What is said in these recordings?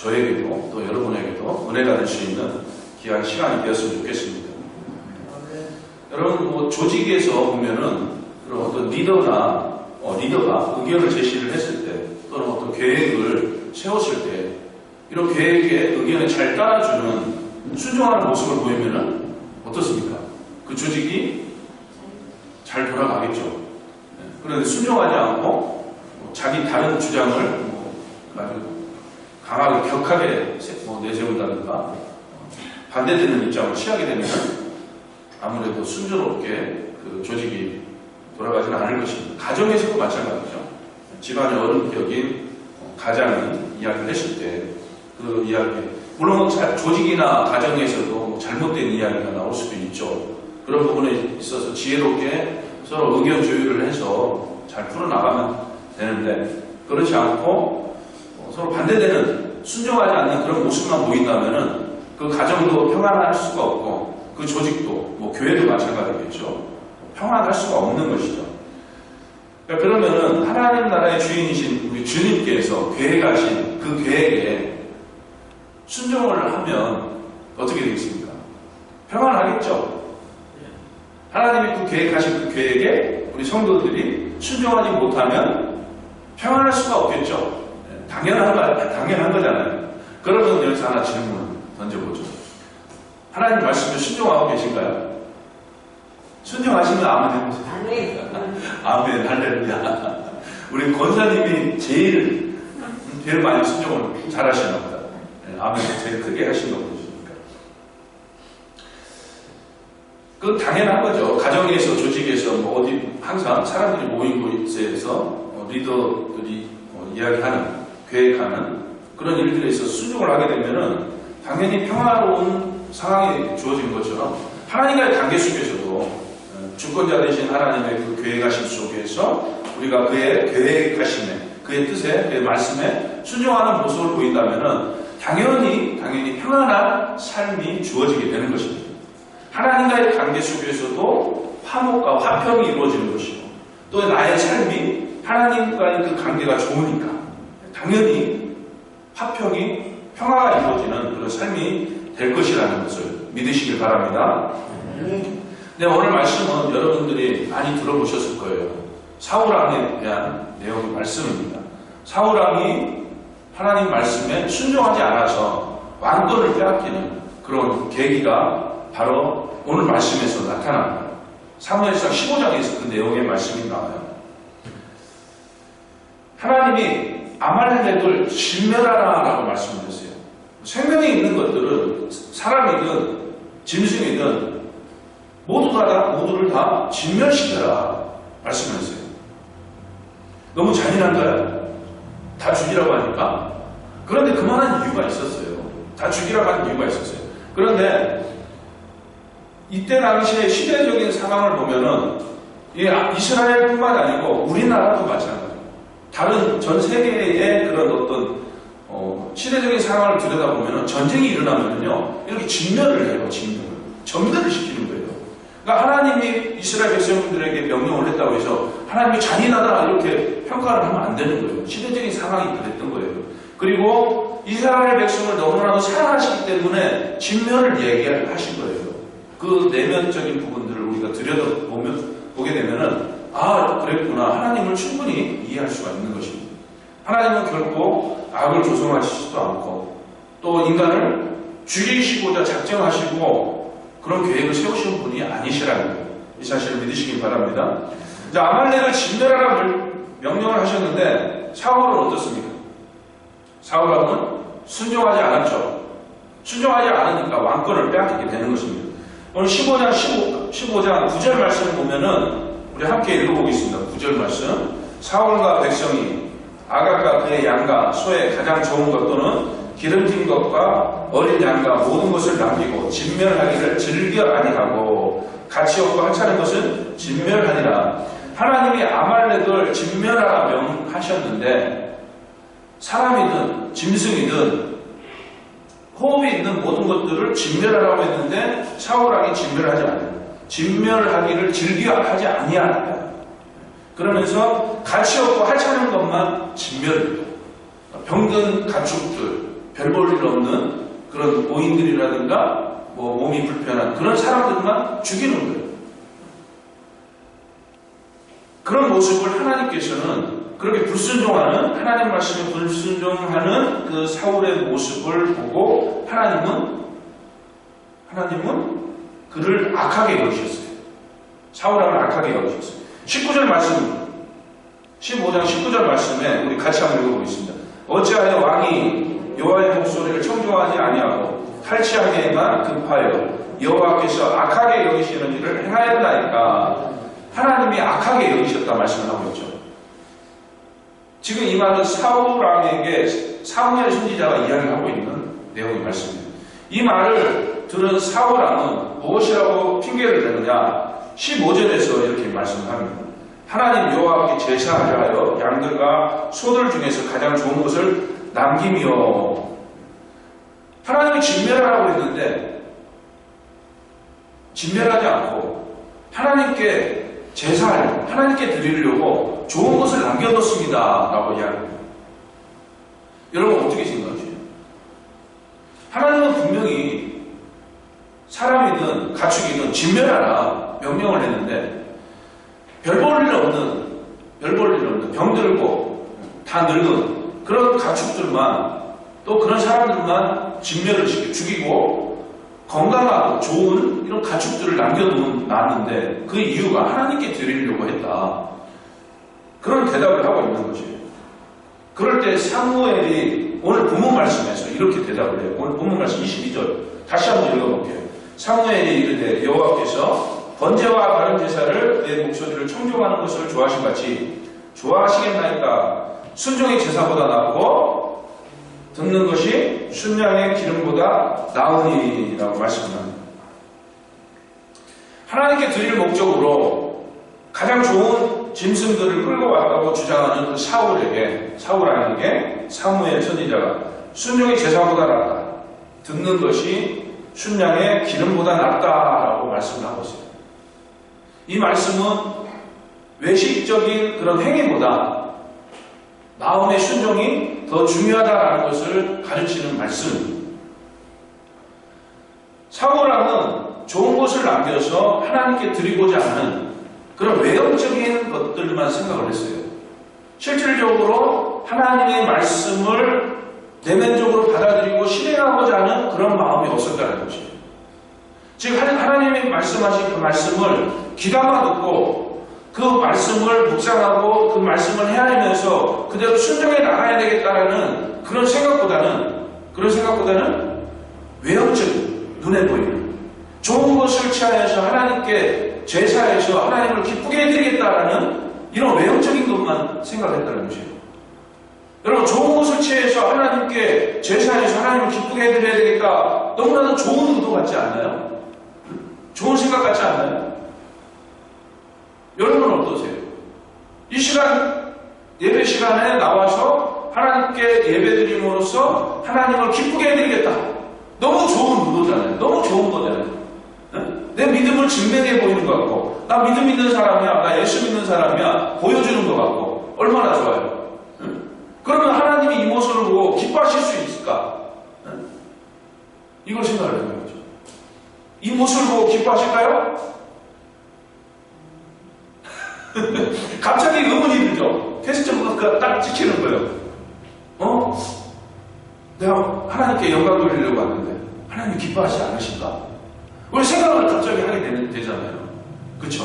저에게도 또 여러분에게도 은혜가 될 수 있는 귀한 시간이 되었으면 좋겠습니다. 여러분, 조직에서 보면은 그런 어떤 리더가 의견을 제시를 했을 때 또는 어떤 계획을 세웠을 때 이런 계획에 의견에 잘 따라주는 순종하는 모습을 보이면은 어떻습니까? 그 조직이 잘 돌아가겠죠. 그런데 순종하지 않고 자기 다른 주장을 아주 강하게 격하게 내세운다든가 반대되는 입장을 취하게 되면 아무래도 순조롭게 그 조직이 돌아가지는 않을 것입니다. 가정에서도 마찬가지죠. 집안의 어른격인 가장이 이야기를 했을 때 그 이야기, 물론 조직이나 가정에서도 잘못된 이야기가 나올 수도 있죠. 그런 부분에 있어서 지혜롭게 서로 의견 조율을 해서 잘 풀어나가면 되는데 그렇지 않고 서로 반대되는 순종하지 않는 그런 모습만 보인다면은 그 가정도 평안할 수가 없고 그 조직도 교회도 마찬가지겠죠. 평안할 수가 없는 것이죠. 그러면은 하나님 나라의 주인이신 우리 주님께서 계획하신 그 계획에 순종을 하면 어떻게 되겠습니까? 평안하겠죠. 하나님이 그 계획하신 그 계획에 우리 성도들이 순종하지 못하면 평안할 수가 없겠죠. 당연한 거잖아요. 그러면 여기서 하나 질문을 던져보죠. 하나님 말씀에 순종하고 계신가요? 순종하시면 아멘 해보세요. 아멘, 할렐루야. 우리 권사님이 제일 많이 순종을 잘 하시나 보다. 아멘, 제일 크게 하신 거 보시니까. 그건 당연한 거죠. 가정에서, 조직에서, 어디, 항상 사람들이 모인 곳에서 리더들이 이야기하는, 계획하는 그런 일들에 있어서 순종을 하게 되면은 당연히 평화로운 상황이 주어진 것처럼 하나님과의 관계 속에서도 주권자 되신 하나님의 그 계획하심 속에서 우리가 그의 계획하심에, 그의 뜻에, 그의 말씀에 순종하는 모습을 보인다면은 당연히 평안한 삶이 주어지게 되는 것입니다. 하나님과의 관계 속에서도 화목과 화평이 이루어지는 것이고 또 나의 삶이 하나님과의 그 관계가 좋으니까 당연히 화평이 평화가 이루어지는 그런 삶이 될 것이라는 것을 믿으시길 바랍니다. 네, 오늘 말씀은 여러분들이 많이 들어보셨을 거예요. 사울왕에 대한 내용의 말씀입니다. 사울왕이 하나님 말씀에 순종하지 않아서 왕권을 빼앗기는 그런 계기가 바로 오늘 말씀에서 나타납니다. 사무엘상 15장에서 그 내용의 말씀이 나와요. 하나님이 아말렉을 진멸하라라고 말씀하셨어요. 생명에 있는 것들은 사람이든 짐승이든 모두를 다 진멸시켜라 말씀하셨어요. 너무 잔인한가요? 다 죽이라고 하니까? 그런데 그만한 이유가 있었어요. 다 죽이라고 하는 이유가 있었어요. 그런데 이때 당시의 시대적인 상황을 보면은 이스라엘뿐만 아니고 우리나라도 마찬가지예요. 다른 전 세계의 그런 어떤 시대적인 상황을 들여다보면은 전쟁이 일어나면요 이렇게 진멸을 해요. 전멸을 시키는 거예요. 그러니까 하나님이 이스라엘 백성들에게 명령을 했다고 해서 하나님이 잔인하다 이렇게 평가를 하면 안 되는 거예요. 시대적인 상황이 그랬던 거예요. 그리고 이스라엘 백성을 너무나도 사랑하시기 때문에 진멸을 얘기하신 거예요. 그 내면적인 부분들을 우리가 들여다보게 되면은 그랬구나. 하나님을 충분히 이해할 수가 있는 것입니다. 하나님은 결코 악을 조성하시지도 않고 또 인간을 죽이시고자 작정하시고 그런 계획을 세우신 분이 아니시라는 거예요. 이 사실을 믿으시기 바랍니다. 자, 아말렉을 진멸하라 명령을 하셨는데 사울은 어떻습니까? 사울왕은 순종하지 않았죠. 순종하지 않으니까 왕권을 빼앗기게 되는 것입니다. 오늘 15장 9절 말씀을 보면은 우리 함께 읽어보겠습니다. 9절 말씀. 사울과 백성이 아각과 그의 양과 소의 가장 좋은 것 또는 기름진 것과 어린 양과 모든 것을 남기고 진멸하기를 즐겨 아니하고 가치 없고 하찮은 것은 진멸하니라. 하나님이 아말렉을 진멸하라 명하셨는데 사람이든 짐승이든 호흡이 있는 모든 것들을 진멸하라고 했는데 사울왕이 진멸하지 않아요. 진멸하기를 즐겨하지 아니하라. 그러면서 가치 없고 하찮은 것만 진멸해요. 병든 가축들, 별 볼 일 없는 그런 노인들이라든가 몸이 불편한 그런 사람들만 죽이는 거예요. 그런 모습을 하나님께서는 그렇게 불순종하는 하나님 말씀에 불순종하는 그 사울의 모습을 보고 하나님은 그를 악하게 여기셨어요. 사울왕을 악하게 여기셨어요. 19절 말씀 15장 19절 말씀에 우리 같이 한번 읽어보겠습니다. 어찌하여 왕이 여호와의 목소리를 청종하지 아니하고 탈취하기에만 급하여 여호와께서 악하게 여기시는 일을 행하였나이까. 하나님이 악하게 여기셨다 말씀을 하고 있죠. 지금 이 말은 사울왕에게 사무엘 선지자가 이야기하고 있는 내용의 말씀입니다. 이 말을 들은 사울왕은 무엇이라고 핑계를 대느냐. 15절에서 이렇게 말씀합니다. 하나님 여호와께 제사하여 양들과 소들 중에서 가장 좋은 것을 남기며. 하나님이 진멸하라고 했는데 진멸하지 않고 하나님께 제사를 하나님께 드리려고 좋은 것을 남겨뒀습니다 라고 이야기합니다. 여러분 어떻게 생각하세요? 하나님은 분명히 사람이든 가축이든 진멸하라 명령을 했는데 별 볼 일 없는 병들고 다 늙은 그런 가축들만 또 그런 사람들만 진멸을 시켜 죽이고 건강하고 좋은 이런 가축들을 남겨놨는데 그 이유가 하나님께 드리려고 했다. 그런 대답을 하고 있는 것이에요. 그럴 때 사무엘이 오늘 본문 말씀에서 이렇게 대답을 해요. 오늘 본문 말씀 22절 다시 한번 읽어볼게요. 사무엘이 이르되 여호와께서 번제와 다른 제사를 내 목소리를 청종하는 것을 좋아하신 같이 좋아하시겠나이까. 순종의 제사보다 낫고 듣는 것이 순양의 기름보다 나으니라고 말씀합니다. 하나님께 드릴 목적으로 가장 좋은 짐승들을 끌고 왔다고 주장하는 그 사울왕에게 사무엘 선지자가 순종의 제사보다 낫다. 듣는 것이 순양의 기름보다 낫다라고 말씀을 하고 있어요. 이 말씀은 외식적인 그런 행위보다 마음의 순종이 더 중요하다는 것을 가르치는 말씀. 사울왕은 좋은 것을 남겨서 하나님께 드리고자 하는 그런 외형적인 것들만 생각을 했어요. 실질적으로 하나님의 말씀을 내면적으로 받아들이고 실행하고자 하는 그런 마음이 없었다는 것이에요. 즉 하나님이 말씀하신 그 말씀을 귀담아 듣고 그 말씀을 묵상하고 그 말씀을 헤아리면서 그대로 순종해 나가야 되겠다라는 그런 생각보다는 외형적인 눈에 보이는 좋은 것을 취하여서 하나님께 제사해서 하나님을 기쁘게 해드리겠다라는 이런 외형적인 것만 생각했다는 것이에요. 여러분 좋은 것을 취해서 하나님께 제사해서 하나님을 기쁘게 해드려야 되겠다. 너무나도 좋은 의도 같지 않나요? 좋은 생각 같지 않나요? 여러분은 어떠세요? 이 시간 예배 시간에 나와서 하나님께 예배드림으로써 하나님을 기쁘게 해드리겠다. 너무 좋은 의도잖아요. 너무 좋은 거잖아요. 내 믿음을 증명해 보이는 것 같고 나 믿음 있는 사람이야. 나 예수 믿는 사람이야. 보여주는 것 같고 얼마나 좋아요. 그러면 하나님이 이 모습을 보고 기뻐하실 수 있을까? 이걸 생각을 해보는 거죠. 이 모습을 보고 기뻐하실까요? 갑자기 의문이 들죠. 테스트가 딱 찍히는 거예요. 내가 하나님께 영광 돌리려고 하는데 하나님이 기뻐하지 않으실까? 우리 생각을 갑자기 하게 되잖아요. 그쵸?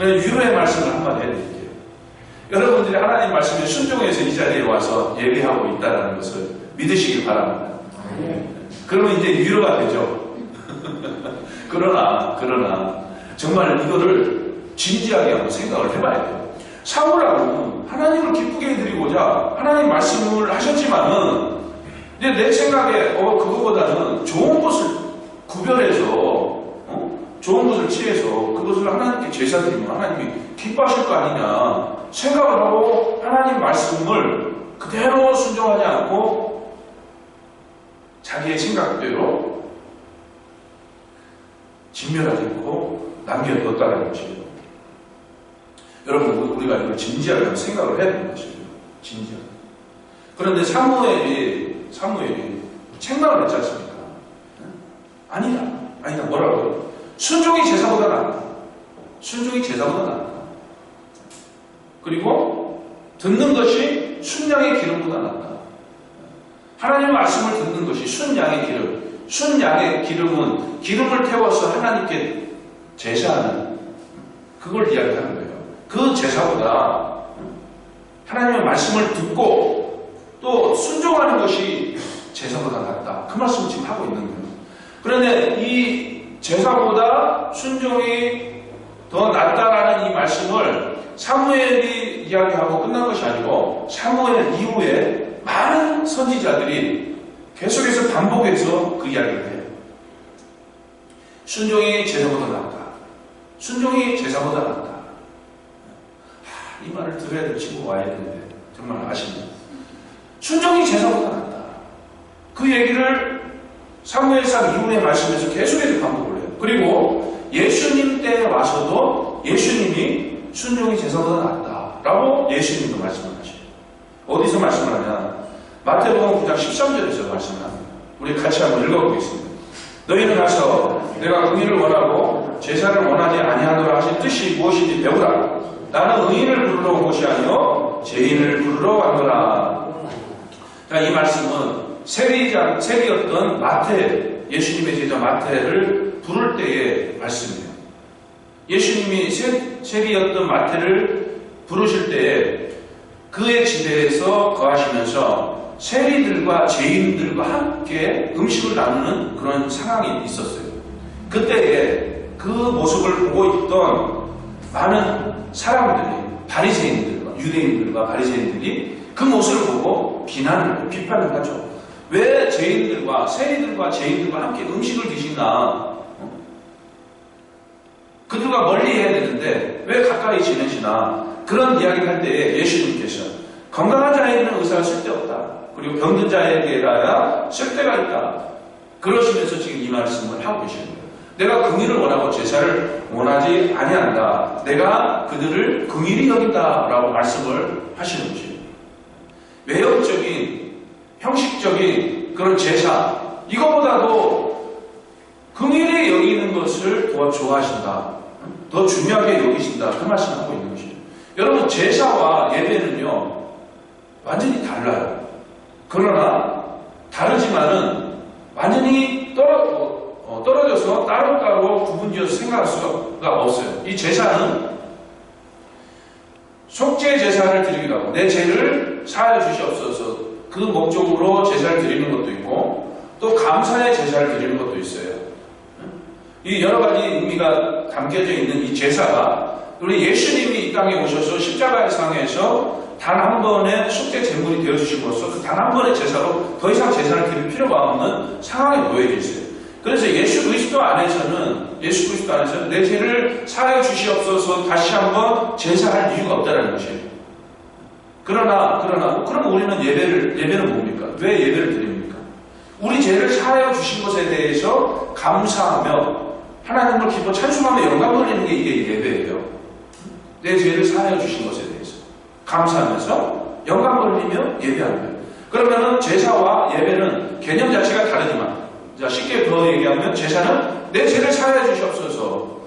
유로의 말씀을 한마디 해드릴게요. 여러분들이 하나님 말씀에 순종해서 이 자리에 와서 예배하고 있다는 것을 믿으시길 바랍니다. 그러면 이제 위로가 되죠. 그러나 정말 이거를 진지하게 한번 생각을 해봐야 돼요. 사울왕은 하나님을 기쁘게 해드리고자 하나님 말씀을 하셨지만은 이제 내 생각에 그거보다는 좋은 것을 구별해서 좋은 것을 취해서 그것을 하나님께 제사드리면 하나님이 기뻐하실 거 아니냐 생각을 하고 하나님 말씀을 그대로 순종하지 않고 자기의 생각대로 진멸하지 않고 남겨뒀다는 것이에요. 여러분 우리가 이걸 진지하게 생각을 해야 되는 것이에요. 진지하게. 그런데 사무엘이 책망을 했지 않습니까? 아니다. 뭐라고요? 순종이 제사보다 낫다. 순종이 제사보다 낫다. 그리고 듣는 것이 순양의 기름보다 낫다. 하나님의 말씀을 듣는 것이 순양의 기름. 순양의 기름은 기름을 태워서 하나님께 제사하는 그걸 이야기하는 거예요. 그 제사보다 하나님의 말씀을 듣고 또 순종하는 것이 제사보다 낫다. 그 말씀을 지금 하고 있는 거예요. 그런데 이 제사보다 순종이 더 낫다라는 이 말씀을 사무엘이 이야기하고 끝난 것이 아니고 사무엘 이후에 많은 선지자들이 계속해서 반복해서 그 이야기를 해요. 순종이 제사보다 낫다. 순종이 제사보다 낫다. 이 말을 들어야 될 친구가 와야 되는데 정말 아쉽네요. 순종이 제사보다 낫다. 그 얘기를 사무엘상 이후의 말씀에서 계속해서 반복을 해요. 그리고 예수님 때 와서도 예수님이 순종이 제사보다 낫다라고 예수님도 말씀을 하셔요. 어디서 말씀을 하냐? 마태복음 9장 13절에서 말씀을 합니다. 우리 같이 한번 읽어보겠습니다. 너희는 가서 내가 의인을 원하고 제사를 원하지 아니하노라 하신 뜻이 무엇인지 배우라. 나는 의인을 부르러 온 것이 아니요 죄인을 부르러 왔노라. 자, 이 말씀은 세리였던 마태, 예수님의 제자 마태를 부를 때의 말씀이에요. 예수님이 세리였던 마태를 부르실 때에 그의 지대에서 거하시면서 세리들과 죄인들과 함께 음식을 나누는 그런 상황이 있었어요. 그때에 그 모습을 보고 있던 많은 사람들이, 바리새인들과 유대인들과 바리새인들이 그 모습을 보고 비판을 하죠. 왜 죄인들과 세리들과 죄인들과 함께 음식을 드시나? 그들과 멀리 해야 되는데 왜 가까이 지내시나? 그런 이야기를 할 때에 예수님께서 건강한 자에게는 의사가 쓸데없다. 그리고 병든 자에게라야 쓸데가 있다. 그러시면서 지금 이 말씀을 하고 계시는 거예요. 내가 긍휼을 원하고 제사를 원하지 아니한다. 내가 그들을 긍휼히 여긴다라고 말씀을 하시는 것이에요. 외형적인, 형식적인 그런 제사, 이거보다도 긍휼히 여기는 것을 더 좋아하신다. 더 중요하게 여기신다. 그 말씀을 하고 있는 것이에요. 여러분, 제사와 예배는요, 완전히 달라요. 그러나 다르지만은 완전히 떨어져서 따로따로 구분지어서 생각할 수가 없어요. 이 제사는 속죄 제사를 드리기도 하고 내 죄를 사하여 주시옵소서 그 목적으로 제사를 드리는 것도 있고 또 감사의 제사를 드리는 것도 있어요. 이 여러 가지 의미가 담겨져 있는 이 제사가 우리 예수님이 이 땅에 오셔서 십자가의 상에서 단 한 번의 속죄 제물이 되어주심으로써 그 단 한 번의 제사로 더 이상 제사를 드릴 필요가 없는 상황에 놓여져 있어요. 그래서 예수 그리스도 안에서는 내 죄를 사하여 주시옵소서 다시 한번 제사할 이유가 없다는 것이에요. 그러나 그럼 우리는 예배는 뭡니까? 왜 예배를 드립니까? 우리 죄를 사하여 주신 것에 대해서 감사하며 하나님을 기뻐 찬송하며 영광 돌리는 게 이게 예배예요. 내 죄를 사하여 주신 것에 대해서 감사하면서 영광 돌리며 예배하는 거예요. 그러면은 제사와 예배는 개념 자체가 다르지만 쉽게 더 얘기하면 제사는 내 죄를 사하여 주시옵소서,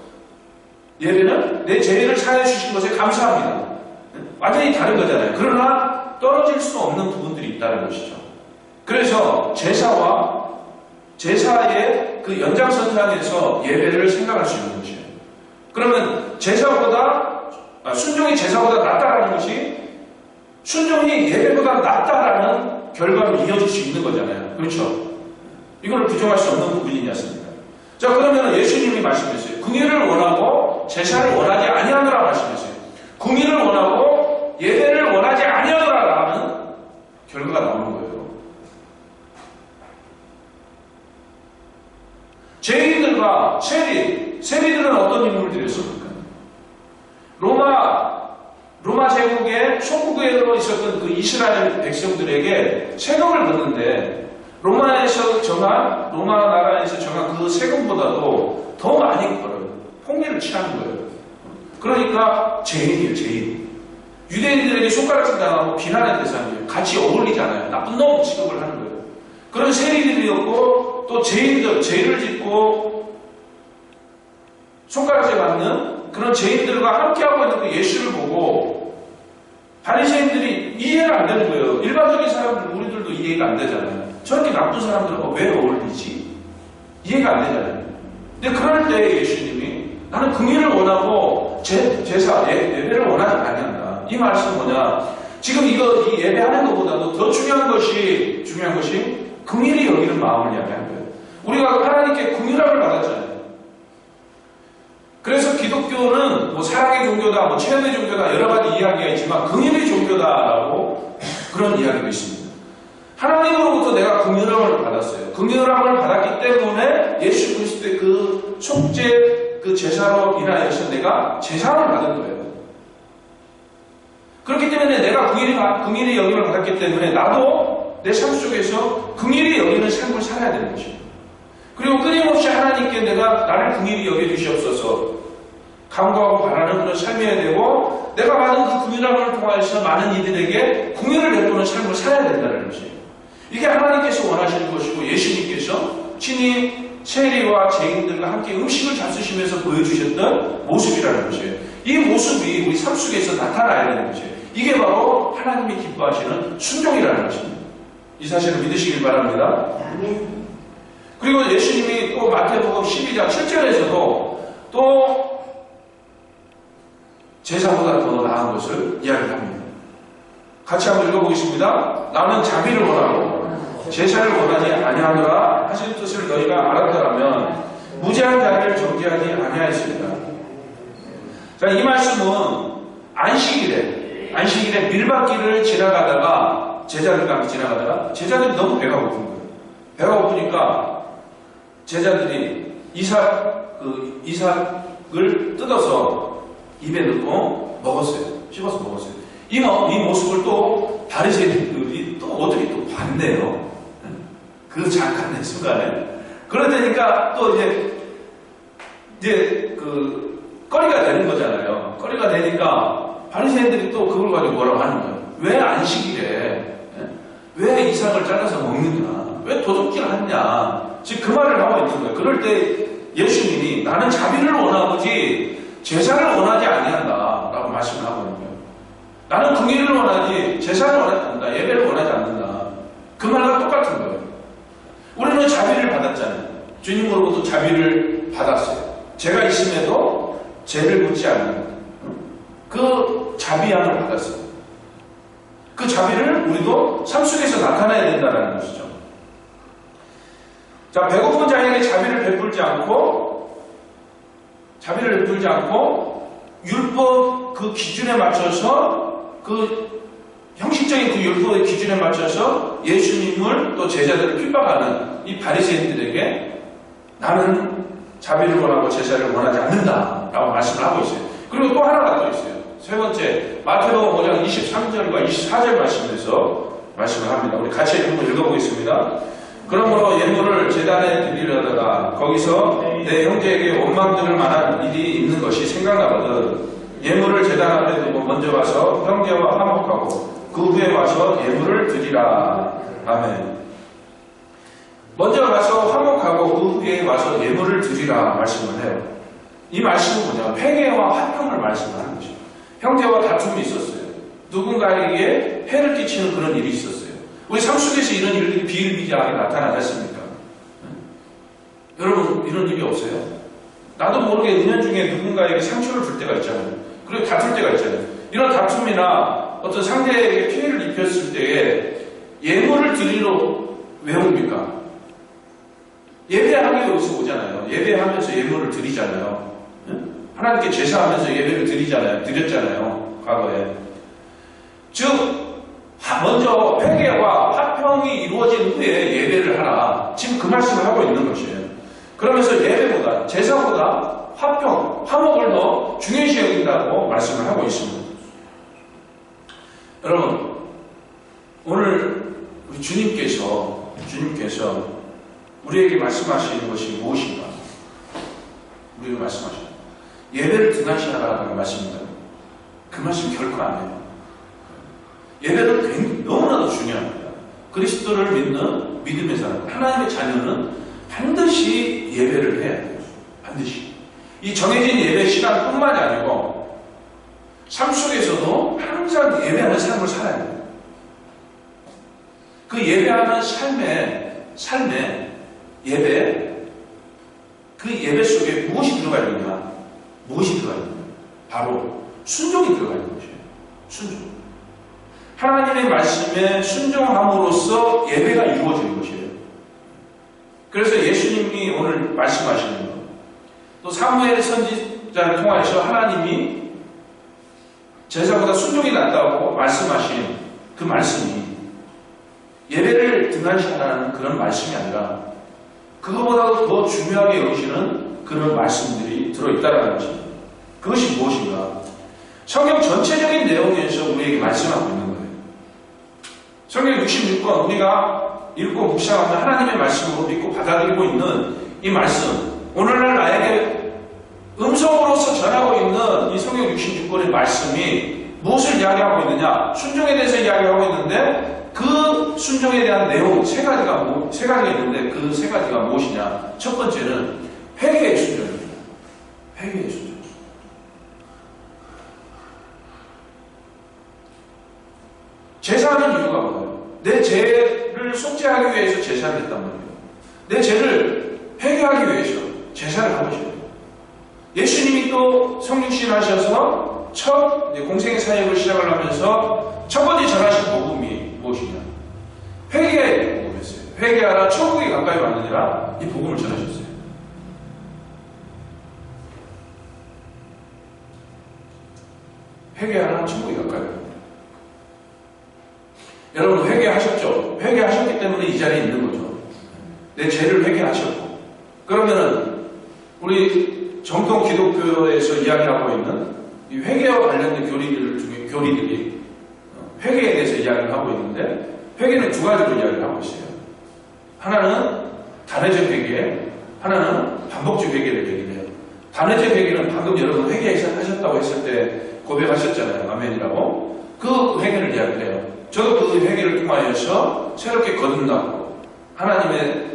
예배는 내 죄를 사하여 주신 것에 감사합니다. 완전히 다른 거잖아요. 그러나 떨어질 수 없는 부분들이 있다는 것이죠. 그래서 제사의 그 연장선상에서 예배를 생각할 수 있는 것이에요. 그러면 순종이 제사보다 낫다라는 것이 순종이 예배보다 낫다라는 결과로 이어질 수 있는 거잖아요. 그렇죠? 이걸 부정할 수 없는 부분이지 않습니까? 자, 그러면 예수님이 말씀했어요. 긍휼을 원하고 제사를 원하지 아니하노라 말씀했어요. 긍휼을 원하고 예배를 원하지 아니하노라라는 결과가 나오는 거예요. 죄인들과 세리들은 어떤 임무를 드렸습니까? 로마 제국의 속국으로 있었던 그 이스라엘 백성들에게 세금을 걷는데 로마 나라에서 정한 그 세금보다도 더 많이 벌어요. 폭리를 취하는 거예요. 그러니까 죄인이에요, 죄인. 유대인들에게 손가락질 당하고 비난의 대상이에요. 같이 어울리지 않아요. 나쁜 놈 취급을 하는 거예요. 그런 세리들이었고 또 죄인들, 죄를 짓고 손가락질 받는 그런 죄인들과 함께하고 있는 그 예수를 보고 바리새인들이 이해가 안 되는 거예요. 일반적인 사람들, 우리들도 이해가 안 되잖아요. 저렇게 나쁜 사람들과 왜 어울리지? 이해가 안 되잖아요. 근데 그럴 때 예수님이 나는 긍휼을 원하고 제사, 예배를 원하지 않는다. 이 말씀은 뭐냐? 지금 이 예배하는 것보다도 더 중요한 것이 긍휼히 여기는 마음을 이야기하는 거예요. 우리가 하나님께 긍휼함을 받았잖아요. 그래서 기독교는 뭐 사랑의 종교다, 뭐 최후의 종교다 여러 가지 이야기가 있지만 긍휼의 종교다라고 그런 이야기도 있습니다. 하나님으로부터 내가 긍휼함을 받았어요. 긍휼함을 받았기 때문에 예수 그리스도의 그 속죄 그 제사로 인하여서 내가 제사를 받은 거예요. 그렇기 때문에 내가 긍휼히 여김을 받았기 때문에 나도 내 삶 속에서 긍휼히 여기는 삶을 살아야 되는 것이에요. 그리고 끊임없이 하나님께 내가 나를 긍휼히 여겨주시옵소서 간구하고 바라는 그런 삶이어야 되고 내가 받은 그 긍휼함을 통하여서 많은 이들에게 긍휼을 베푸는 삶을 살아야 된다는 것이에요. 이게 하나님께서 원하시는 것이고 예수님께서 친히 세리와 죄인들과 함께 음식을 잡수시면서 보여주셨던 모습이라는 것이에요. 이 모습이 우리 삶 속에서 나타나야 되는 것이에요. 이게 바로 하나님이 기뻐하시는 순종이라는 것입니다. 이 사실을 믿으시길 바랍니다. 그리고 예수님이 또 마태복음 12장 7절에서도 또 제사보다 더 나은 것을 이야기합니다. 같이 한번 읽어보겠습니다. 나는 자비를 원하고 제사를 원하지 아니하노라 하신 뜻을 너희가 알았더라면 무죄한 자를 정죄하지 아니하였습니다. 자, 이 말씀은 안식일에 밀밭길을 지나가다가 제자들과 함께 지나가다가 제자들이 너무 배가 고픈 거예요. 배가 고프니까 제자들이 이삭을 뜯어서 입에 넣고 먹었어요. 씹어서 먹었어요. 이 모습을 또 바리새인들이 또 어떻게 또 봤네요. 그 잠깐의 순간에. 그러다니까 또 이제 그 거리가 되는 거잖아요. 거리가 되니까 바리새인들이 또 그걸 가지고 뭐라고 하는 거예요. 왜 안식일에 왜 이삭을 잘라서 먹느냐? 왜 도둑질 하느냐? 지금 그 말을 하고 있는 거예요. 그럴 때 예수님이 나는 자비를 원하지 제사를 원하지 아니한다 라고 말씀을 하고 있는 거예요. 나는 긍휼을 원하지 제사를 원하지 않는다. 예배를 원하지 않는다. 그 말과 똑같은 거예요. 우리는 자비를 받았잖아요. 주님으로부터 자비를 받았어요. 죄가 있음에도 죄를 묻지 않는 그 자비함을 받았어요. 그 자비를 우리도 삶 속에서 나타내야 된다는 것이죠. 자, 배고픈 자에게 자비를 베풀지 않고 율법 그 기준에 맞춰서 그 형식적인 그 율법의 기준에 맞춰서 예수님을 또 제자들을 핍박하는 이 바리새인들에게 나는 자비를 원하고 제사를 원하지 않는다 라고 말씀을 하고 있어요. 그리고 또 하나가 또 있어요. 세 번째 마태복음 5장 23절과 24절 말씀에서 말씀을 합니다. 우리 같이 한번 읽어보겠습니다. 그러므로 예물을 제단에 드리려다가 거기서 내 형제에게 원망 들을 만한 일이 있는 것이 생각나거든 예물을 제단 앞에 두고 먼저 와서 형제와 화목하고 그 후에 와서 예물을 드리라. 아멘. 먼저 와서 화목하고 그 후에 와서 예물을 드리라 말씀을 해요. 이 말씀은 뭐냐? 회개와 화평을 말씀하는 것이죠. 형제와 다툼이 있었어요. 누군가에게 해를 끼치는 그런 일이 있었어요. 우리 삶 속에서 이런 일들이 비일비재하게 나타나지 않습니까? 여러분 이런 일이 없어요? 나도 모르게 은연중에 누군가에게 상처를 줄 때가 있잖아요. 그리고 다툴 때가 있잖아요. 이런 다툼이나 어떤 상대에게 피해를 입혔을 때에 예물을 드리러 왜 옵니까? 예배하기 여기서 오잖아요. 예배하면서 예물을 드리잖아요. 하나님께 제사하면서 예배를 드렸잖아요. 과거에. 즉 먼저 회개와 화평이 이루어진 후에 예배를 하라. 지금 그 말씀을 하고 있는 것이에요. 그러면서 예배보다 제사보다 화평, 화목을 더 중요시 여긴다고 말씀을 하고 있습니다. 여러분 오늘 우리 주님께서 우리에게 말씀하시는 것이 무엇인가? 우리에게 말씀하시는 예배를 등한시하라는 말씀입니다. 그 말씀 결코 안 해요. 예배는 너무나도 중요합니다. 그리스도를 믿는 믿음의 사람, 하나님의 자녀는 반드시 예배를 해야 돼요. 반드시. 이 정해진 예배 시간뿐만이 아니고 삶 속에서도 항상 예배하는 삶을 살아야 돼요. 그 예배하는 삶의 예배, 그 예배 속에 무엇이 들어가 있느냐? 무엇이 들어가 있느냐? 바로 순종이 들어가 있는 것이에요. 순종. 하나님의 말씀에 순종함으로써 예배가 이루어지는 것이에요. 그래서 예수님이 오늘 말씀하시는 것, 또 사무엘 선지자를 통하여서 하나님이 제사보다 순종이 낫다고 말씀하신 그 말씀이 예배를 등한시하라는 그런 말씀이 아니라 그것보다도 더 중요하게 여기시는 그런 말씀들이 들어있다는 것입니다. 그것이 무엇인가? 성경 전체적인 내용에서 우리에게 말씀하고 있는 거예요. 성경 66권 우리가 읽고 묵상하며 하나님의 말씀으로 믿고 받아들이고 있는 이 말씀, 오늘날 나에게 음성으로서 전하고 있는 이 성경 66권의 말씀이 무엇을 이야기하고 있느냐? 순종에 대해서 이야기하고 있는데 그 순종에 대한 내용 세 가지가 있는데 그 세 가지가 무엇이냐? 첫 번째는 회개의 순종입니다. 회개의 순종. 제사하는 이유가 뭐예요? 내 죄를 속죄하기 위해서 제사를 했단 말이에요. 내 죄를 회개하기 위해서 제사를 하고 있어요. 예수님이 또 성육신 하셔서 첫 공생의 사역을 시작을 하면서 첫 번째 전하신 복음이 무엇이냐? 회개의 복음이었어요. 회개하라 천국이 가까이 왔느니라 이 복음을 전하셨어요. 회개하라 천국이 가까이 왔느니라. 여러분 회개하셨죠? 회개하셨기 때문에 이 자리에 있는 거죠. 내 죄를 회개하셨고 그러면은 우리 정통 기독교에서 이야기하고 있는 이 회개와 관련된 교리들이 회개에 대해서 이야기를 하고 있는데 회개는 두 가지로 이야기를 하고 있어요. 하나는 단회적 회개, 하나는 반복적 회개를 얘기해요. 단회적 회개는 방금 여러분 회개하셨다고 했을 때 고백하셨잖아요. 아멘이라고. 그 회개를 이야기해요. 저도 그 회개를 통하여서 새롭게 거듭나고 하나님의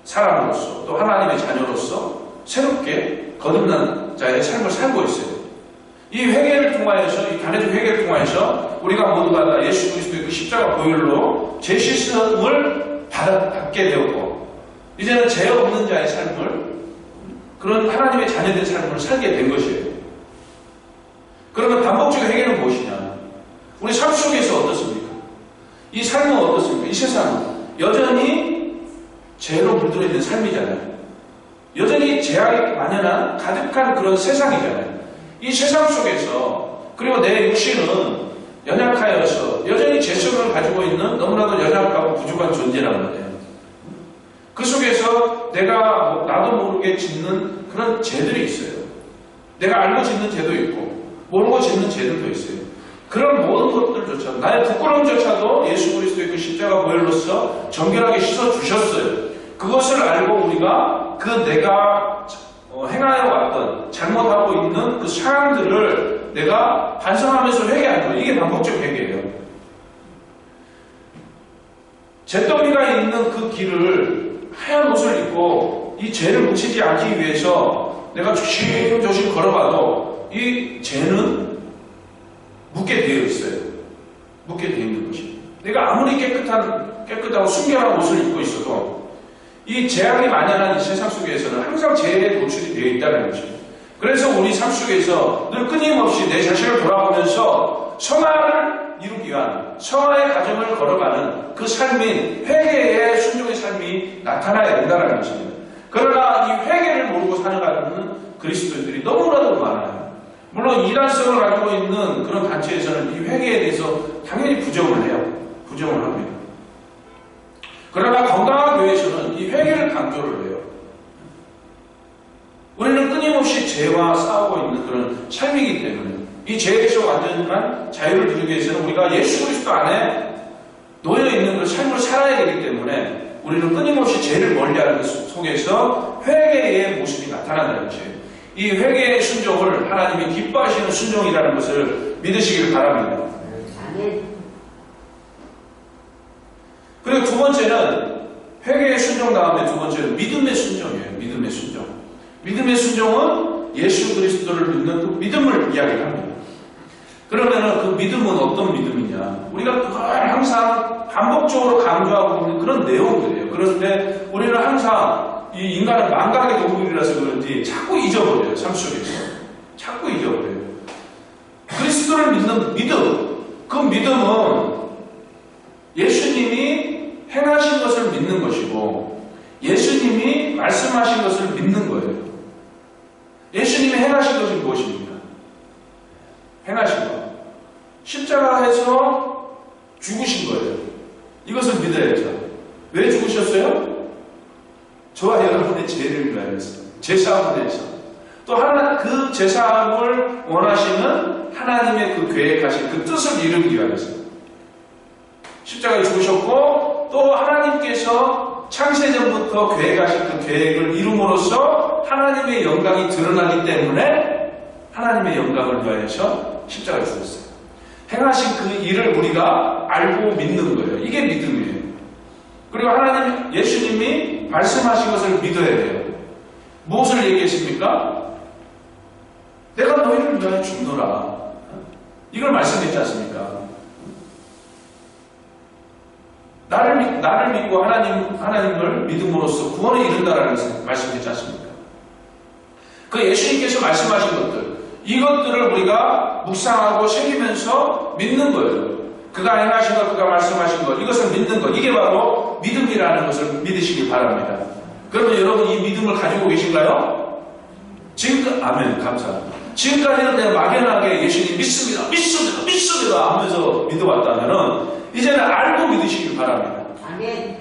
사람으로서 또 하나님의 자녀로서 새롭게 거듭난 자의 삶을 살고 있어요. 이 회개를 통하여서, 이 단회적 회개를 통하여서 우리가 모두가 다 예수 그리스도의 그 십자가 보혈로 죄 씻음을 받게 되었고 이제는 죄 없는 자의 삶을, 그런 하나님의 자녀된 삶을 살게 된 것이에요. 그러면 반복적 회개는 무엇이냐? 우리 삶 속에서 어떻습니까? 이 삶은 어떻습니까? 이 세상은 여전히 죄로 물들어 있는 삶이잖아요. 여전히 죄악이 만연한 가득한 그런 세상이잖아요. 이 세상 속에서 그리고 내 육신은 연약하여서 여전히 죄성을 가지고 있는 너무나도 연약하고 부족한 존재란 말이에요. 그 속에서 내가 나도 모르게 짓는 그런 죄들이 있어요. 내가 알고 짓는 죄도 있고 모르고 짓는 죄들도 있어요. 그런 모든 것들조차도, 나의 부끄러움조차도 예수 그리스도의 그 십자가 보혈로서 정결하게 씻어주셨어요. 그것을 알고 우리가 그 내가 행하여 왔던, 잘못하고 있는 그 상황들을 내가 반성하면서 회개하는 거예요. 이게 반복적 회개예요. 잿더미가 있는 그 길을 하얀 옷을 입고 이 죄를 묻히지 않기 위해서 내가 조심조심 걸어가도 이 죄는 묻게 되어 있어요. 묻게 되어 있는 것이. 내가 아무리 깨끗하고 순결한 옷을 입고 있어도 이 죄악이 만연한 이 세상 속에서는 항상 죄에 노출이 되어 있다는 것이에요. 그래서 우리 삶 속에서 늘 끊임없이 내 자신을 돌아보면서 성화를 이루기 위한 성화의 과정을 걸어가는 그 삶인 회개의 순종의 삶이 나타나야 된다는 것입니다. 그러나 이 회개를 모르고 살아가는 그리스도인들이 너무나도 많아요. 물론 이단성을 가지고 있는 그런 단체에서는 이 회개에 대해서 당연히 부정을 해요. 부정을 합니다. 그러나 건강한 교회에서는 이 회개를 강조를 해요. 우리는 끊임없이 죄와 싸우고 있는 그런 삶이기 때문에 이 죄에서 완전한 자유를 누리기 위해서는 우리가 예수 그리스도 안에 놓여있는 그 삶을 살아야 되기 때문에 우리는 끊임없이 죄를 멀리하는 것 속에서 회개의 모습이 나타난다는 것이에요. 이 회개의 순종을 하나님이 기뻐하시는 순종이라는 것을 믿으시길 바랍니다. 번째는 회개의 순종 다음에 두 번째는 믿음의 순종이에요. 믿음의 순종. 믿음의 순종은 예수 그리스도를 믿는 그 믿음을 이야기합니다. 그러면은 그 믿음은 어떤 믿음이냐? 우리가 그걸 항상 반복적으로 강조하고 있는 그런 내용들이에요. 그런데 우리는 항상 이 인간은 망각의 동물이라서 그런지 자꾸 잊어버려요. 삶 속에서. 자꾸 잊어버려요. 그리스도를 믿는 믿음. 그 믿음은 예수님이 행하신 것을 믿는 것이고 예수님이 말씀하신 것을 믿는 거예요. 예수님이 행하신 것이 무엇입니까? 행하신 것. 십자가에서 죽으신 거예요. 이것을 믿어야죠. 왜 죽으셨어요? 저와 여러분의 죄를 위하여서, 제사함을 위해서. 또 하나 그 제사함을 원하시는 하나님의 그 계획하신 그 뜻을 이루기 위하여서 십자가에 죽으셨고 또 하나님께서 창세전부터 계획하신 그 계획을 이룸으로써 하나님의 영광이 드러나기 때문에 하나님의 영광을 위하여서 십자가에 죽었어요. 행하신 그 일을 우리가 알고 믿는 거예요. 이게 믿음이에요. 그리고 하나님, 예수님이 말씀하신 것을 믿어야 돼요. 무엇을 얘기했습니까? 내가 너희를 위하여 죽노라. 이걸 말씀했지 않습니까? 나를 믿고 하나님을 믿음으로써 구원에 이른다라는 말씀했지 않습니까? 그 예수님께서 말씀하신 것들, 이것들을 우리가 묵상하고 새기면서 믿는 거예요. 그가 행하신 것, 그가 말씀하신 것, 이것을 믿는 것, 이게 바로 믿음이라는 것을 믿으시기 바랍니다. 그러면 여러분 이 믿음을 가지고 계신가요? 아멘, 감사합니다. 지금까지는 내가 막연하게 예수님 믿습니다 하면서 믿어왔다면은 이제는 알고 믿으시길 바랍니다. 아멘.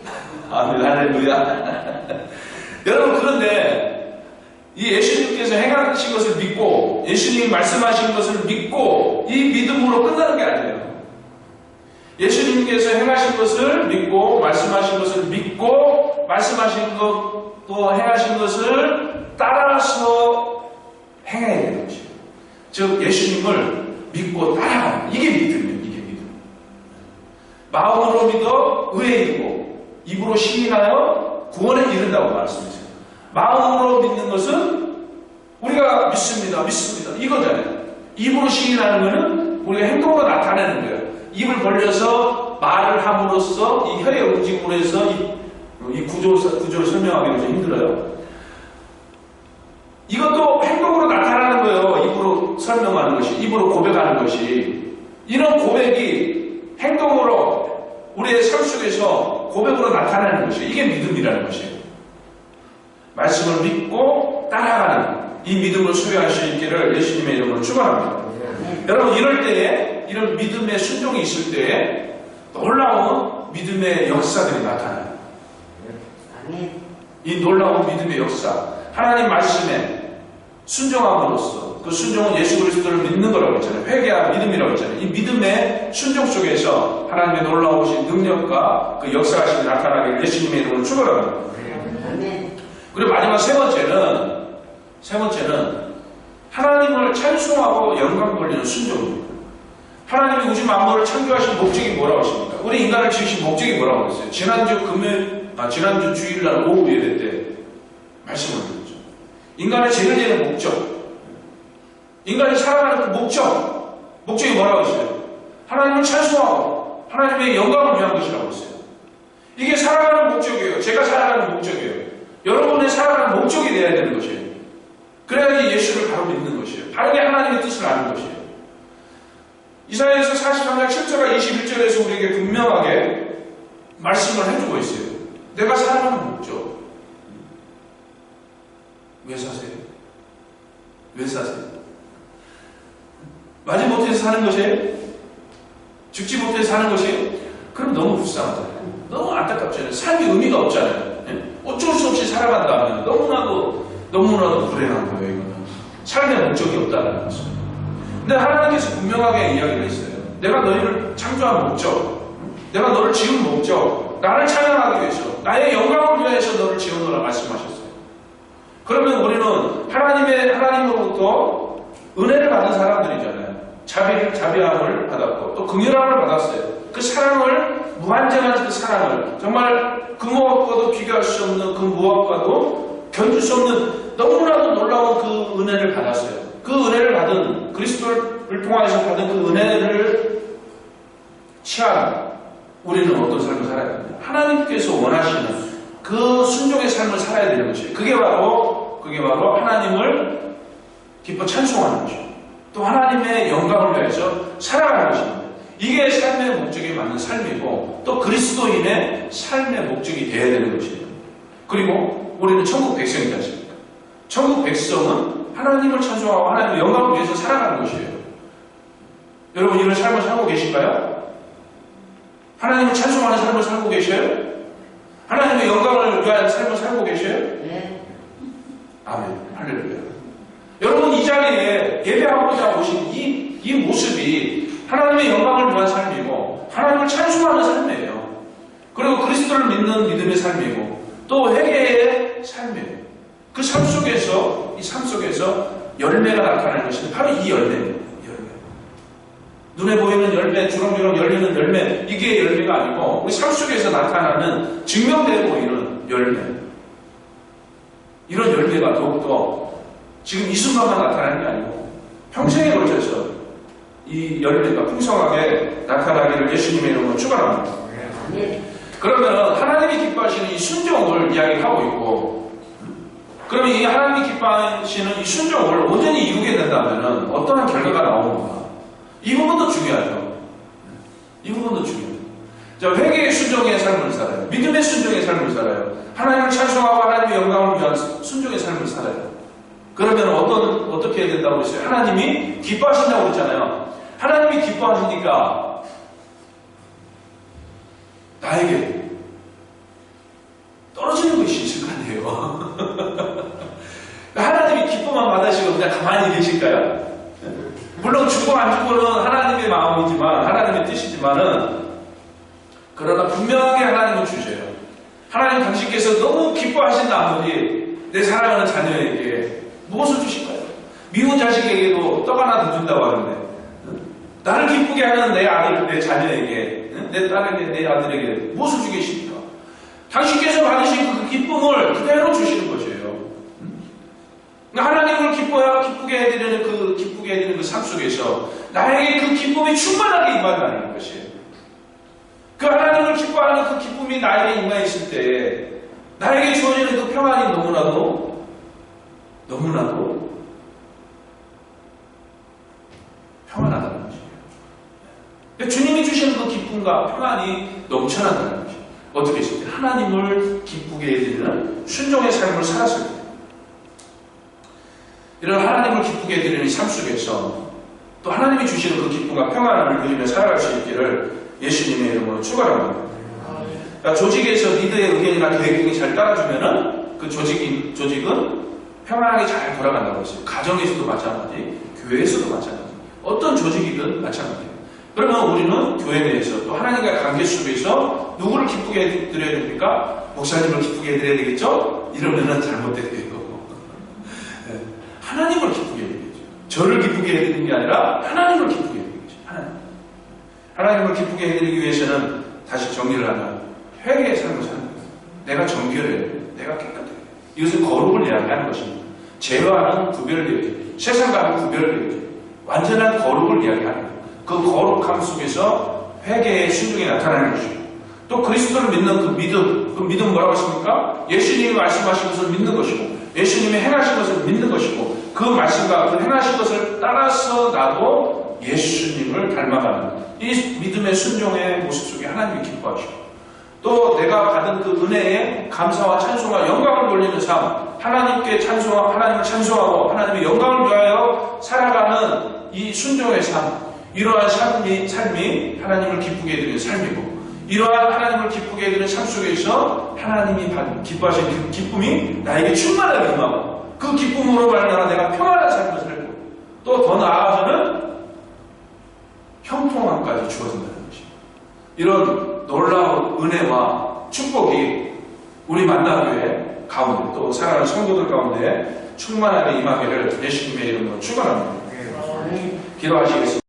아멘, 할렐루야. 여러분, 그런데 이 예수님께서 행하신 것을 믿고 예수님이 말씀하신 것을 믿고 이 믿음으로 끝나는 게 아니에요. 예수님께서 행하신 것을 믿고 말씀하신 것을 믿고 말씀하신 것도 행하신 것을 따라서 행해야 되는 것이에요. 즉 예수님을 믿고 따라가는 이게 믿음이에요. 이게 믿음. 마음으로 믿어 의에 이르고 입으로 시인하여 구원에 이른다고 말씀했어요. 마음으로 믿는 것은 우리가 믿습니다 이거잖아요. 입으로 시인하는 것은 우리가 행동으로 나타내는 거예요. 입을 벌려서 말을 함으로써 이 혀의 움직임으로 해서 이 구조를 설명하기가 좀 힘들어요. 이것도 행동으로 나타나는 거예요. 입으로 설명하는 것이, 입으로 고백하는 것이. 이런 고백이 행동으로 우리의 삶 속에서 고백으로 나타나는 것이에요. 이게 믿음이라는 것이에요. 말씀을 믿고 따라가는 이 믿음을 소유할 수 있기를 예수님의 이름으로 축원합니다. 여러분, 이럴 때에 이런 믿음의 순종이 있을 때에 놀라운 믿음의 역사들이 나타나요. 이 놀라운 믿음의 역사, 하나님 말씀에 순종함으로써, 그 순종은 예수 그리스도를 믿는 거라고 했잖아요. 회개와 믿음이라고 했잖아요. 이 믿음의 순종 속에서 하나님의 놀라우신 능력과 그 역사하심이 나타나기를 예수님의 이름으로 축원합니다. 그리고 마지막 세 번째는 하나님을 찬송하고 영광 돌리는 순종입니다. 하나님이 우주 만물을 창조하신 목적이 뭐라고 하십니까? 우리 인간을 지으신 목적이 뭐라고 했어요? 지난주 주일날 오후 예배 때 말씀을 드렸죠. 인간의 죄를 지는 목적, 인간이 살아가는 그 목적이 뭐라고 했어요? 하나님을 찬송하고 하나님의 영광을 위한 것이라고 했어요. 이게 살아가는 목적이에요. 제가 살아가는 목적이에요. 여러분의 살아가는 목적이 되어야 되는 것이에요. 그래야지 예수를 바로 믿는 것이에요. 바르게 하나님의 뜻을 아는 것이에요. 이사야에서 43장 7절과 21절에서 우리에게 분명하게 말씀을 해주고 있어요. 내가 살아가는 목적. 왜 사세요? 왜 사세요? 마지 못해서 사는 것이에요? 죽지 못해서 사는 것이에요? 그럼 너무 불쌍하잖아요. 너무 안타깝잖아요. 삶이 의미가 없잖아요. 어쩔 수 없이 살아간다면 너무나도 불행한 거예요. 이거는 삶의 목적이 없다는 것입니다. 근데 하나님께서 분명하게 이야기를 했어요. 내가 너희를 창조한 목적, 내가 너를 지은 목적, 나를 찬양하기 위해서, 나의 영광을 위해서 너를 지어놓으라 말씀하셨어요. 그러면 우리는 하나님으로부터 은혜를 받은 사람들이잖아요. 자비함을 받았고 또 긍휼함을 받았어요. 그 사랑을 무한정한 그 사랑을, 정말 그 무엇과도 비교할 수 없는 그 무엇과도 견줄 수 없는 너무나도 놀라운 그 은혜를 받았어요. 그 은혜를 받은, 그리스도를 통해서 받은 그 은혜를 취한 우리는 어떤 삶을 살아야 됩니다. 하나님께서 원하시는 그 순종의 삶을 살아야 되는 것이에요. 그게 바로 하나님을 기뻐 찬송하는 것이죠. 또 하나님의 영광을 위해서 살아가는 것입니다. 이게 삶의 목적에 맞는 삶이고 또 그리스도인의 삶의 목적이 되어야 되는 것이에요. 그리고 우리는 천국 백성이지 않습니까? 천국 백성은 하나님을 찬송하고 하나님의 영광을 위해서 살아가는 것이에요. 여러분 이런 삶을 살고 계신가요? 하나님을 찬송하는 삶을 살고 계셔요? 하나님의 영광을 위한 삶을 살고 계셔요? 네. 아멘. 할렐루야. 여러분 이 자리에 예배하고자 오신 이 모습이 하나님의 영광을 위한 삶이고 하나님을 찬송하는 삶이에요. 그리고 그리스도를 믿는 믿음의 삶이고 또 회개의 삶이에요. 그 삶 속에서 이 삶 속에서 열매가 나타나는 것은 바로 이 열매예요. 열매. 눈에 보이는 열매, 주렁주렁 열리는 열매, 이게 열매가 아니고 우리 삶 속에서 나타나는 증명되어 보이는 열매. 이런 열매가 더욱더 지금 이 순간만 나타나는 게 아니고 평생에 걸쳐서 이 열매가 풍성하게 나타나기를 예수님의 이름으로 축원합니다. 그러면 하나님이 기뻐하시는 이 순종을 이야기하고 있고, 그러면 이 하나님이 기뻐하시는 이 순종을 온전히 이루게 된다면 어떠한 결과가 나오는가? 이 부분도 중요하죠. 이 부분도 중요해요. 자, 회개의 순종의 삶을 살아요. 믿음의 순종의 삶을 살아요. 하나님을 찬송하고 하나님의 영광을 위한 순종의 삶을 살아요. 그러면 어떻게 해야 된다고 그랬어요? 하나님이 기뻐하신다고 그랬잖아요. 하나님이 기뻐하시니까 나에게 떨어지는 것이 있을 거 아니에요. 하나님이 기쁨만 받으시고 그냥 가만히 계실까요? 물론 주고 안 주고는 하나님의 마음이지만, 하나님의 뜻이지만은, 그러나 분명하게 하나님은 주셔요. 하나님 당신께서 너무 기뻐하신 나머지 내 사랑하는 자녀에게 무엇을 주실까요? 미운 자식에게도 떡 하나 더 준다고 하는데, 나를 기쁘게 하는 내 아들, 내 자녀에게, 내 딸에게, 내 아들에게 무엇을 주겠습니까? 당신께서 받으신 그 기쁨을 그대로 주시는 것이에요. 하나님을 기쁘게 해드리는 그 삶 속에서 나에게 그 기쁨이 충만하게 임한다는 것이에요. 그 하나님을 기뻐하는 그 기쁨이 나에게 임하였을 때 나에게 주어지는 그 평안이 너무나도 평안하다는 것이에요. 주님이 주시는 그 기쁨과 평안이 넘쳐난다는 것이에요. 어떻게 했을 때? 하나님을 기쁘게 해드리는 순종의 삶을 살았을 때. 이런 하나님을 기쁘게 해드리는 삶 속에서 또 하나님이 주시는 그 기쁨과 평안을 누리며 살아갈 수 있기를 예수님의 이름으로 축원합니다. 그러니까 조직에서 리더의 의견이나 계획 등이 잘 따라주면은 그 조직은 평안하게 잘 돌아간다고 했어요. 가정에서도 마찬가지, 교회에서도 마찬가지, 어떤 조직이든 마찬가지예요. 그러면 우리는 교회 내에서 또 하나님과의 관계 속에서 누구를 기쁘게 해드려야 됩니까? 목사님을 기쁘게 해드려야 되겠죠? 이러면은 잘못되는 거고. 하나님을 기쁘게 해드리죠. 저를 기쁘게 해드리는 게 아니라 하나님을 기쁘게 해드리죠. 하나님을 기쁘게 해드리기 위해서는 다시 정리를 하면 회개의 삶을 사는 거예요. 내가 정결해야 돼요. 내가 깨끗해야 돼요. 이것은 거룩을 이야기하는 것입니다. 죄와는 구별을 이야기해요. 세상과는 구별을 이야기해요. 완전한 거룩을 이야기하는 거예요. 그 거룩함 속에서 회개의 순종이 나타나는 것이죠. 또 그리스도를 믿는 그 믿음 뭐라고 했습니까? 예수님이 말씀하신 것을 믿는 것이고 예수님이 행하신 것을 믿는 것이고 그 말씀과 그 행하신 것을 따라서 나도 예수님을 닮아가는 이 믿음의 순종의 모습 속에 하나님이 기뻐하시고 또 내가 받은 그 은혜에 감사와 찬송과 영광을 돌리는 삶, 하나님을 찬송하고 하나님의 영광을 위하여 살아가는 이 순종의 삶, 이러한 삶이 하나님을 기쁘게 해드리는 삶이고 이러한 하나님을 기쁘게 해드리는 삶 속에서 하나님이 기뻐하신 그 기쁨이 나에게 충만하게 임하고 그 기쁨으로 말미암아 내가 평안한 삶을 살고 또 더 나아가서는 형통함까지 주어진다는 것입니다. 이런 놀라운 은혜와 축복이 우리 만나교회 가운데 또 사랑하는 성도들 가운데 충만하게 임하기를 예수님의 이름으로 축원합니다. 기도하시겠습니다.